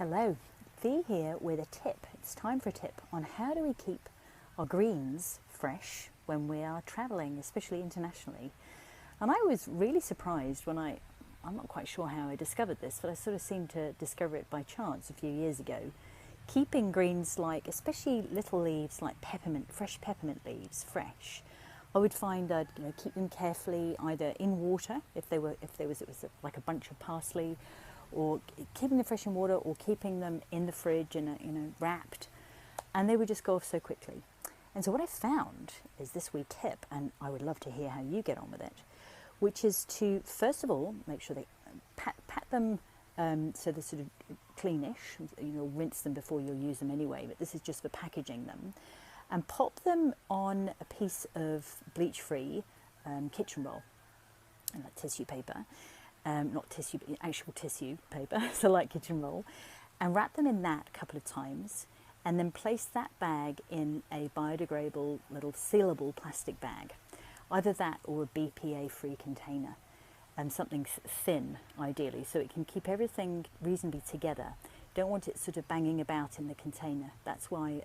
Hello, V here with a tip. It's time for a tip on how do we keep our greens fresh when we are travelling, especially internationally. And I was really surprised when I'm not quite sure how I discovered this, but I sort of seemed to discover it by chance a few years ago. Keeping greens like, especially little leaves like peppermint, fresh peppermint leaves, fresh. I would find I'd keep them carefully either in water if it was like a bunch of parsley, or keeping them fresh in water, or keeping them in the fridge and wrapped, and they would just go off so quickly. And so what I found is this wee tip, and I would love to hear how you get on with it, which is to first of all make sure they pat them so they're sort of cleanish. Rinse them before you'll use them anyway, but this is just for packaging them. And pop them on a piece of bleach-free kitchen roll, and like tissue paper. Not tissue, but actual tissue paper, so like kitchen roll, and wrap them in that a couple of times, and then place that bag in a biodegradable little sealable plastic bag, either that or a BPA-free container, and something thin ideally, so it can keep everything reasonably together. Don't want it sort of banging about in the container. That's why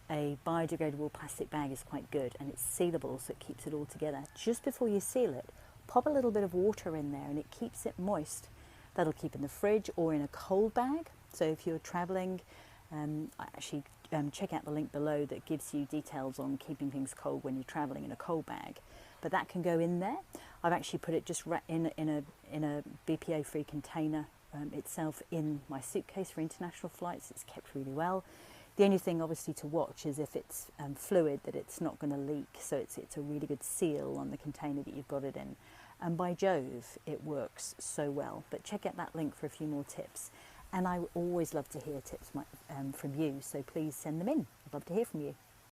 a biodegradable plastic bag is quite good, and it's sealable, so it keeps it all together. Just before you seal it, pop a little bit of water in there and it keeps it moist. That'll keep in the fridge or in a cold bag. So if you're traveling, check out the link below that gives you details on keeping things cold when you're traveling in a cold bag. But that can go in there. I've actually put it just in a BPA-free container itself in my suitcase for international flights. It's kept really well. The only thing obviously to watch is if it's fluid, that it's not going to leak. So it's a really good seal on the container that you've got it in. And by Jove, it works so well. But check out that link for a few more tips. And I always love to hear tips from you, so please send them in. I'd love to hear from you.